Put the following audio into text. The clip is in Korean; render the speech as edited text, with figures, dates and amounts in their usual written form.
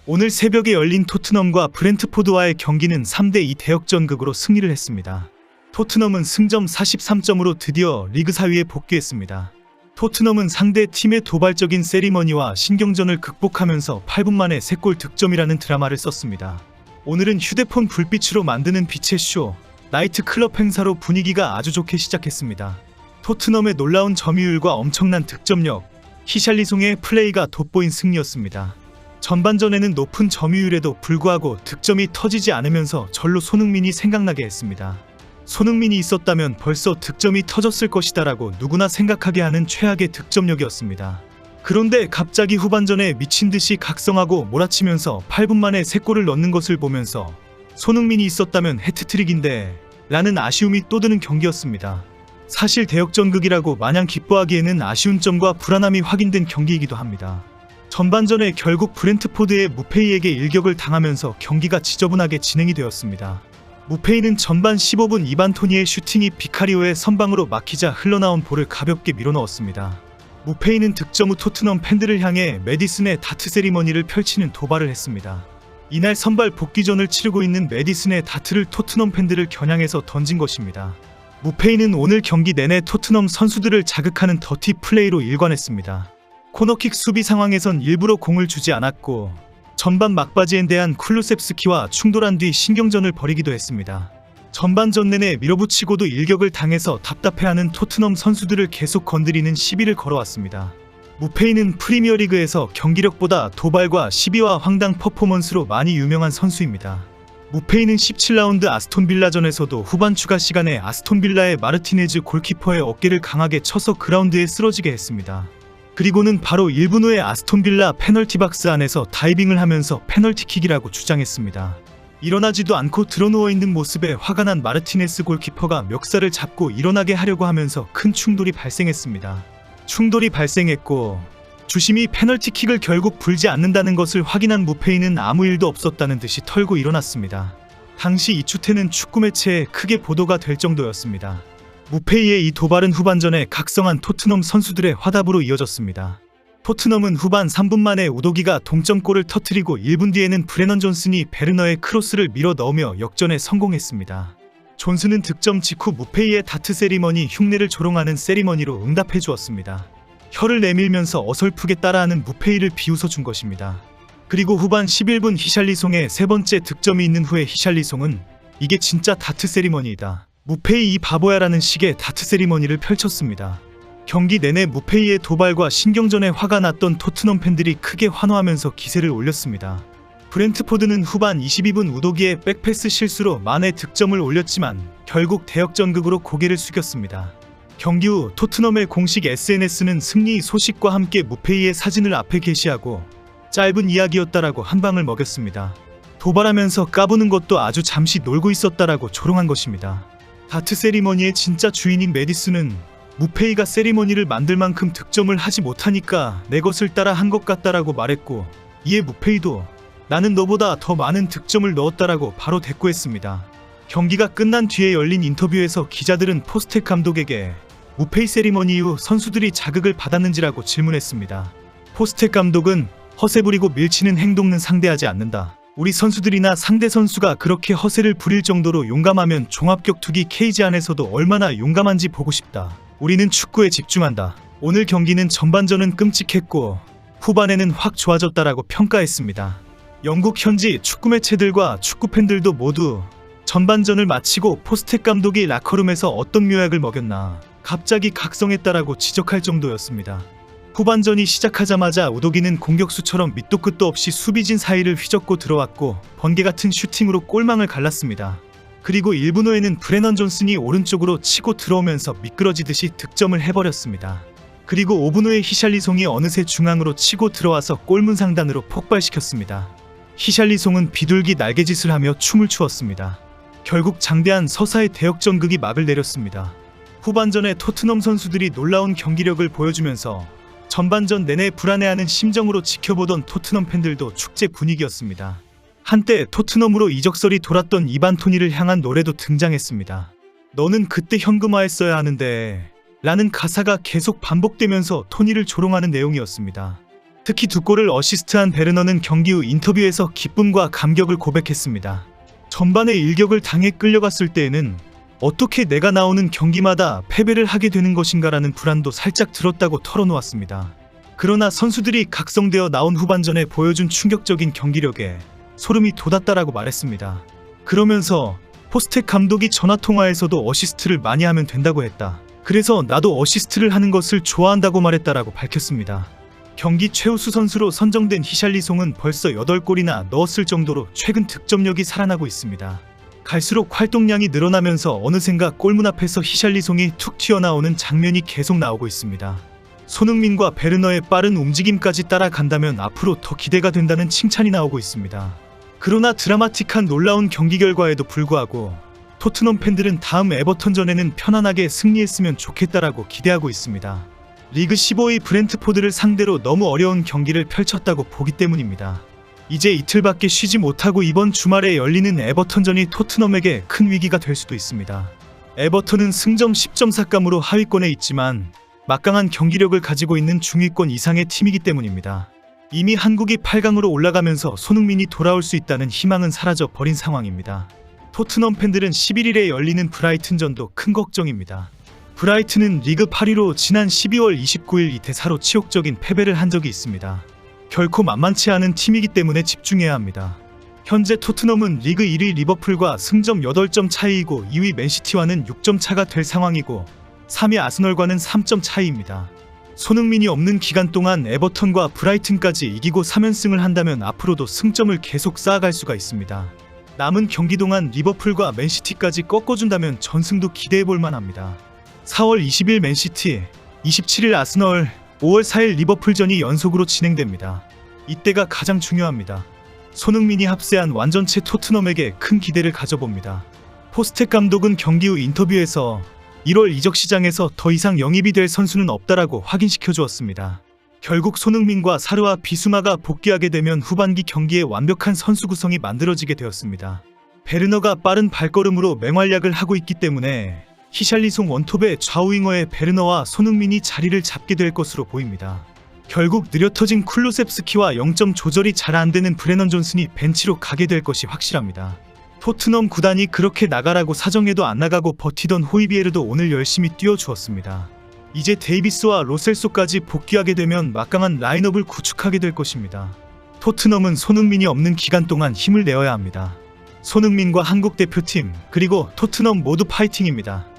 오늘 새벽에 열린 토트넘과 브렌트포드와의 경기는 3대2 대역전극으로 승리를 했습니다. 토트넘은 승점 43점으로 드디어 리그 4위에 복귀했습니다. 토트넘은 상대 팀의 도발적인 세리머니와 신경전을 극복하면서 8분 만에 3골 득점이라는 드라마를 썼습니다. 오늘은 휴대폰 불빛으로 만드는 빛의 쇼, 나이트클럽 행사로 분위기가 아주 좋게 시작했습니다. 토트넘의 놀라운 점유율과 엄청난 득점력, 히샬리송의 플레이가 돋보인 승리였습니다. 전반전에는 높은 점유율에도 불구하고 득점이 터지지 않으면서 절로 손흥민이 생각나게 했습니다. 손흥민이 있었다면 벌써 득점이 터졌을 것이다라고 누구나 생각하게 하는 최악의 득점력이었습니다. 그런데 갑자기 후반전에 미친듯이 각성하고 몰아치면서 8분 만에 3골을 넣는 것을 보면서 손흥민이 있었다면 해트트릭인데 라는 아쉬움이 또 드는 경기였습니다. 사실 대역전극이라고 마냥 기뻐하기에는 아쉬운 점과 불안함이 확인된 경기이기도 합니다. 전반전에 결국 브렌트포드의 무페이에게 일격을 당하면서 경기가 지저분하게 진행이 되었습니다. 무페이는 전반 15분 이반 토니의 슈팅이 비카리오의 선방으로 막히자 흘러나온 볼을 가볍게 밀어넣었습니다. 무페이는 득점 후 토트넘 팬들을 향해 메디슨의 다트 세리머니를 펼치는 도발을 했습니다. 이날 선발 복귀전을 치르고 있는 메디슨의 다트를 토트넘 팬들을 겨냥해서 던진 것입니다. 무페이는 오늘 경기 내내 토트넘 선수들을 자극하는 더티 플레이로 일관했습니다. 코너킥 수비 상황에선 일부러 공을 주지 않았고 전반 막바지에 대한 쿨루셉스키와 충돌한 뒤 신경전을 벌이기도 했습니다. 전반전 내내 밀어붙이고도 일격을 당해서 답답해하는 토트넘 선수들을 계속 건드리는 시비를 걸어왔습니다. 무페이는 프리미어리그에서 경기력보다 도발과 시비와 황당 퍼포먼스로 많이 유명한 선수입니다. 무페이는 17라운드 아스톤빌라전에서도 후반 추가 시간에 아스톤빌라의 마르티네즈 골키퍼의 어깨를 강하게 쳐서 그라운드에 쓰러지게 했습니다. 그리고는 바로 1분 후에 아스톤빌라 페널티 박스 안에서 다이빙을 하면서 페널티킥이라고 주장했습니다. 일어나지도 않고 드러누워있는 모습에 화가 난 마르티네스 골키퍼가 멱살을 잡고 일어나게 하려고 하면서 큰 충돌이 발생했습니다. 충돌이 발생했고 주심이 페널티킥을 결국 불지 않는다는 것을 확인한 무페이는 아무 일도 없었다는 듯이 털고 일어났습니다. 당시 이 추태는 축구 매체에 크게 보도가 될 정도였습니다. 무페이의 이 도발은 후반전에 각성한 토트넘 선수들의 화답으로 이어졌습니다. 토트넘은 후반 3분 만에 우도기가 동점골을 터뜨리고 1분 뒤에는 브레넌 존슨이 베르너의 크로스를 밀어 넣으며 역전에 성공했습니다. 존슨은 득점 직후 무페이의 다트 세리머니 흉내를 조롱하는 세리머니로 응답해 주었습니다. 혀를 내밀면서 어설프게 따라하는 무페이를 비웃어 준 것입니다. 그리고 후반 11분 히샬리송의 세 번째 득점이 있는 후에 히샬리송은 이게 진짜 다트 세리머니이다. 무페이 이 바보야라는 식의 다트 세리머니를 펼쳤습니다. 경기 내내 무페이의 도발과 신경전에 화가 났던 토트넘 팬들이 크게 환호하면서 기세를 올렸습니다. 브렌트포드는 후반 22분 우도기의 백패스 실수로 만에 득점을 올렸지만 결국 대역전극으로 고개를 숙였습니다. 경기 후 토트넘의 공식 SNS는 승리 소식과 함께 무페이의 사진을 앞에 게시하고 짧은 이야기였다라고 한 방을 먹였습니다. 도발하면서 까부는 것도 아주 잠시 놀고 있었다라고 조롱한 것입니다. 다트 세리머니의 진짜 주인인 메디슨은 무페이가 세리머니를 만들 만큼 득점을 하지 못하니까 내 것을 따라 한 것 같다라고 말했고 이에 무페이도 나는 너보다 더 많은 득점을 넣었다라고 바로 대꾸했습니다. 경기가 끝난 뒤에 열린 인터뷰에서 기자들은 포스텍 감독에게 무페이 세리머니 이후 선수들이 자극을 받았는지라고 질문했습니다. 포스텍 감독은 허세 부리고 밀치는 행동은 상대하지 않는다. 우리 선수들이나 상대 선수가 그렇게 허세를 부릴 정도로 용감하면 종합격투기 케이지 안에서도 얼마나 용감한지 보고 싶다. 우리는 축구에 집중한다. 오늘 경기는 전반전은 끔찍했고 후반에는 확 좋아졌다라고 평가했습니다. 영국 현지 축구 매체들과 축구 팬들도 모두 전반전을 마치고 포스텍 감독이 라커룸에서 어떤 묘약을 먹였나 갑자기 각성했다라고 지적할 정도였습니다. 후반전이 시작하자마자 우도기는 공격수처럼 밑도 끝도 없이 수비진 사이를 휘젓고 들어왔고 번개같은 슈팅으로 골망을 갈랐습니다. 그리고 1분 후에는 브레넌 존슨이 오른쪽으로 치고 들어오면서 미끄러지듯이 득점을 해버렸습니다. 그리고 5분 후에 히샬리송이 어느새 중앙으로 치고 들어와서 골문 상단으로 폭발시켰습니다. 히샬리송은 비둘기 날개짓을 하며 춤을 추었습니다. 결국 장대한 서사의 대역전극이 막을 내렸습니다. 후반전에 토트넘 선수들이 놀라운 경기력을 보여주면서 전반전 내내 불안해하는 심정으로 지켜보던 토트넘 팬들도 축제 분위기였습니다. 한때 토트넘으로 이적설이 돌았던 이반 토니를 향한 노래도 등장했습니다. 너는 그때 현금화했어야 하는데 라는 가사가 계속 반복되면서 토니를 조롱하는 내용이었습니다. 특히 2골을 어시스트한 베르너는 경기 후 인터뷰에서 기쁨과 감격을 고백했습니다. 전반에 일격을 당해 끌려갔을 때에는 어떻게 내가 나오는 경기마다 패배를 하게 되는 것인가라는 불안도 살짝 들었다고 털어놓았습니다. 그러나 선수들이 각성되어 나온 후반전에 보여준 충격적인 경기력에 소름이 돋았다라고 말했습니다. 그러면서 포스텍 감독이 전화통화에서도 어시스트를 많이 하면 된다고 했다. 그래서 나도 어시스트를 하는 것을 좋아한다고 말했다라고 밝혔습니다. 경기 최우수 선수로 선정된 히샬리송은 벌써 8골이나 넣었을 정도로 최근 득점력이 살아나고 있습니다. 갈수록 활동량이 늘어나면서 어느샌가 골문 앞에서 히샬리송이 툭 튀어나오는 장면이 계속 나오고 있습니다. 손흥민과 베르너의 빠른 움직임까지 따라간다면 앞으로 더 기대가 된다는 칭찬이 나오고 있습니다. 그러나 드라마틱한 놀라운 경기 결과에도 불구하고 토트넘 팬들은 다음 에버턴전에는 편안하게 승리했으면 좋겠다라고 기대하고 있습니다. 리그 15위 브렌트포드를 상대로 너무 어려운 경기를 펼쳤다고 보기 때문입니다. 이제 이틀밖에 쉬지 못하고 이번 주말에 열리는 에버턴전이 토트넘에게 큰 위기가 될 수도 있습니다. 에버턴은 승점 10점 삭감으로 하위권에 있지만 막강한 경기력을 가지고 있는 중위권 이상의 팀이기 때문입니다. 이미 한국이 8강으로 올라가면서 손흥민이 돌아올 수 있다는 희망은 사라져 버린 상황입니다. 토트넘 팬들은 11일에 열리는 브라이튼전도 큰 걱정입니다. 브라이튼은 리그 8위로 지난 12월 29일 2대4로 치욕적인 패배를 한 적이 있습니다. 결코 만만치 않은 팀이기 때문에 집중해야 합니다. 현재 토트넘은 리그 1위 리버풀과 승점 8점 차이이고 2위 맨시티와는 6점 차가 될 상황이고 3위 아스널과는 3점 차이입니다. 손흥민이 없는 기간 동안 에버턴과 브라이튼까지 이기고 3연승을 한다면 앞으로도 승점을 계속 쌓아갈 수가 있습니다. 남은 경기 동안 리버풀과 맨시티까지 꺾어준다면 전승도 기대해볼 만합니다. 4월 20일 맨시티, 27일 아스널, 5월 4일 리버풀전이 연속으로 진행됩니다. 이때가 가장 중요합니다. 손흥민이 합세한 완전체 토트넘에게 큰 기대를 가져봅니다. 포스텍 감독은 경기 후 인터뷰에서 1월 이적 시장에서 더 이상 영입이 될 선수는 없다라고 확인시켜 주었습니다. 결국 손흥민과 사르와 비수마가 복귀하게 되면 후반기 경기에 완벽한 선수 구성이 만들어지게 되었습니다. 베르너가 빠른 발걸음으로 맹활약을 하고 있기 때문에 히샬리송 원톱의 좌우윙어의 베르너와 손흥민이 자리를 잡게 될 것으로 보입니다. 결국 느려터진 쿨루셉스키와 0점 조절이 잘 안되는 브레넌 존슨이 벤치로 가게 될 것이 확실합니다. 토트넘 구단이 그렇게 나가라고 사정해도 안 나가고 버티던 호이비에르도 오늘 열심히 뛰어주었습니다. 이제 데이비스와 로셀소까지 복귀하게 되면 막강한 라인업을 구축하게 될 것입니다. 토트넘은 손흥민이 없는 기간 동안 힘을 내어야 합니다. 손흥민과 한국 대표팀 그리고 토트넘 모두 파이팅입니다.